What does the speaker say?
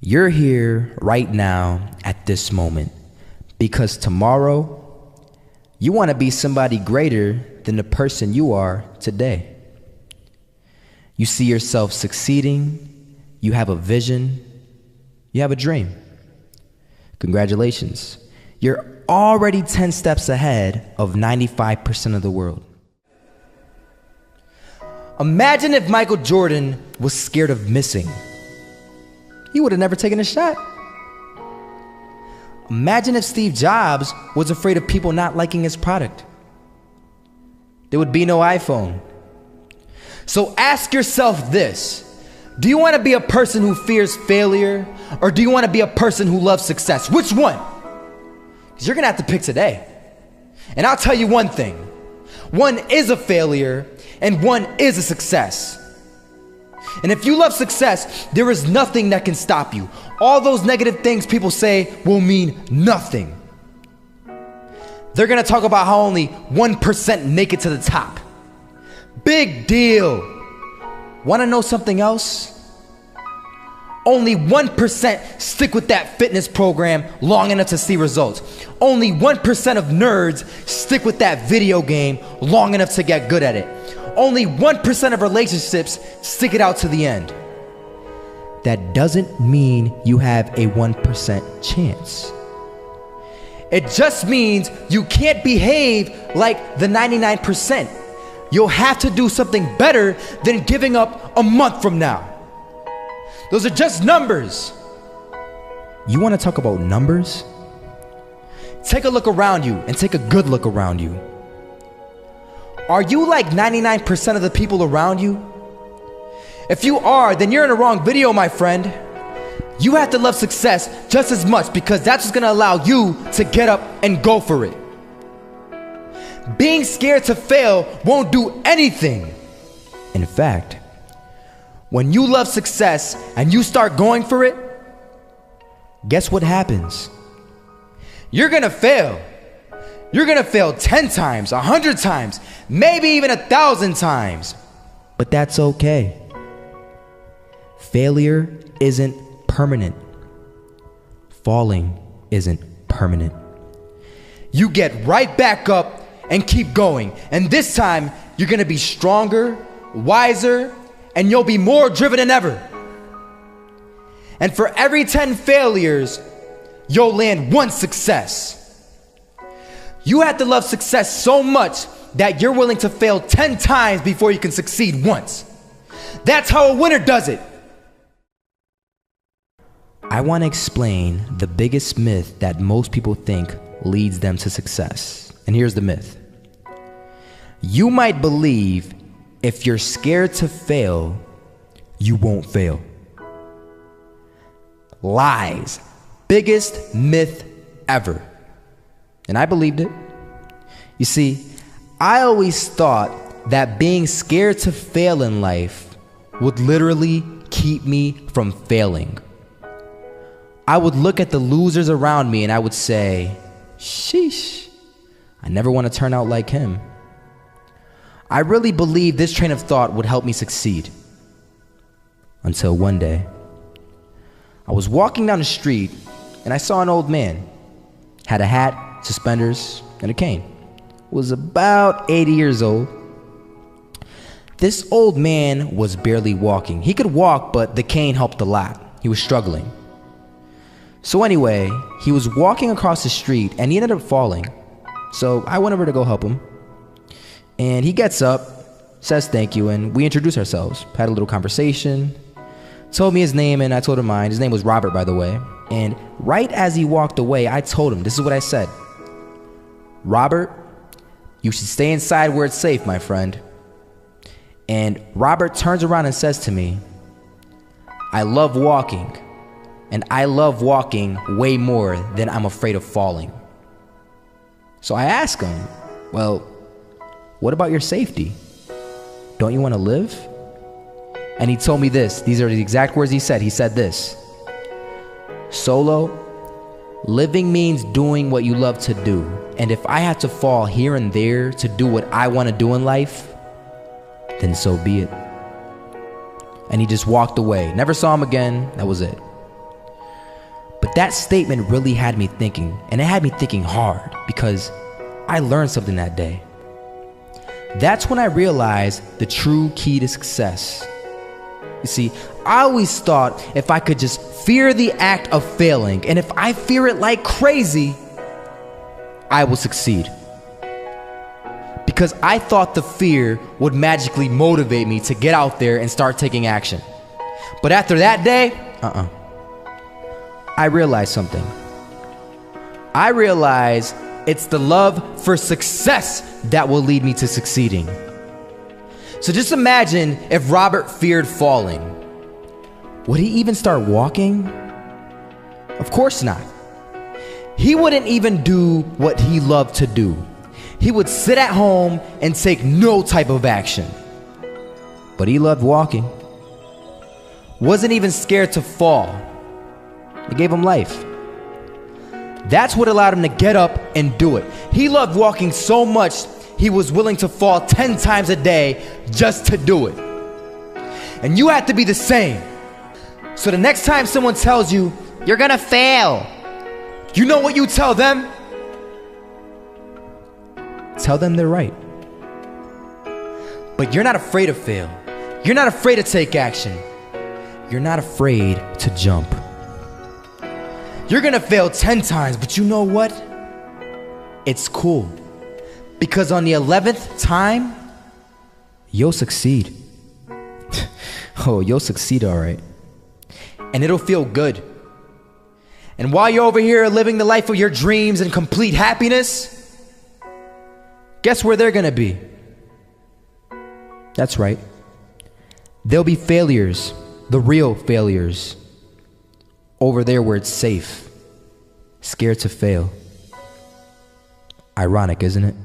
You're here right now at this moment because tomorrow you want to be somebody greater than the person you are today. You see yourself succeeding, you have a vision, you have a dream. Congratulations. You're already 10 steps ahead of 95% of the world. Imagine if Michael Jordan was scared of missing. He would have never taken a shot. Imagine if Steve Jobs was afraid of people not liking his product. There would be no iPhone. So ask yourself this. Do you want to be a person who fears failure, or do you want to be a person who loves success? Which one? Because you're going to have to pick today. And I'll tell you one thing. One is a failure, and one is a success. And if you love success, there is nothing that can stop you. All those negative things people say will mean nothing. They're going to talk about how only 1% make it to the top. Big deal. Want to know something else? Only 1% stick with that fitness program long enough to see results. Only 1% of nerds stick with that video game long enough to get good at it. Only 1% of relationships stick it out to the end. That doesn't mean you have a 1% chance. It just means you can't behave like the 99%. You'll have to do something better than giving up a month from now. Those are just numbers. You want to talk about numbers? Take a look around you and take a good look around you. Are you like 99% of the people around you? If you are, then you're in the wrong video, my friend. You have to love success just as much because that's what's going to allow you to get up and go for it. Being scared to fail won't do anything. In fact, when you love success and you start going for it, guess what happens? You're going to fail. You're going to fail 10 times, 100 times, maybe even 1,000 times. But that's okay. Failure isn't permanent. Falling isn't permanent. You get right back up and keep going. And this time, you're going to be stronger, wiser, and you'll be more driven than ever. And for every 10 failures, you'll land one success. You have to love success so much that you're willing to fail 10 times before you can succeed once. That's how a winner does it. I want to explain the biggest myth that most people think leads them to success. And here's the myth. You might believe if you're scared to fail, you won't fail. Lies. Biggest myth ever. And I believed it. You see, I always thought that being scared to fail in life would literally keep me from failing. I would look at the losers around me and I would say, sheesh, I never want to turn out like him. I really believed this train of thought would help me succeed. Until one day, I was walking down the street and I saw an old man. Had a hat, suspenders, and a cane. Was about 80 years old. This old man was barely walking. He could walk, but the cane helped a lot. He was struggling. So anyway, he was walking across the street and he ended up falling. So I went over to go help him. And he gets up, says thank you, and we introduced ourselves. Had a little conversation. Told me his name and I told him mine. His name was Robert, by the way. And right as he walked away, I told him, this is what I said. Robert, you should stay inside where it's safe, my friend. And Robert turns around and says to me, I love walking. And I love walking way more than I'm afraid of falling. So I asked him, well, what about your safety? Don't you want to live? And he told me this. These are the exact words he said. He said this. Solo, living means doing what you love to do. And if I have to fall here and there to do what I want to do in life, then so be it. And he just walked away. Never saw him again. That was it. But that statement really had me thinking, and it had me thinking hard because I learned something that day. That's when I realized the true key to success. You see, I always thought if I could just fear the act of failing, and if I fear it like crazy, I will succeed. Because I thought the fear would magically motivate me to get out there and start taking action. But after that day, I realized something. I realized it's the love for success that will lead me to succeeding. So just imagine if Robert feared falling. Would he even start walking? Of course not. He wouldn't even do what he loved to do. He would sit at home and take no type of action. But he loved walking. Wasn't even scared to fall. It gave him life. That's what allowed him to get up and do it. He loved walking so much, he was willing to fall 10 times a day just to do it. And you have to be the same. So the next time someone tells you, you're gonna fail, you know what you tell them? Tell them they're right. But you're not afraid to fail. You're not afraid to take action. You're not afraid to jump. You're gonna fail 10 times, but you know what? It's cool. Because on the 11th time, you'll succeed. Oh, you'll succeed, all right. And it'll feel good. And while you're over here living the life of your dreams and complete happiness, guess where they're gonna be? That's right. They'll be failures, the real failures. Over there where it's safe, scared to fail. Ironic, isn't it?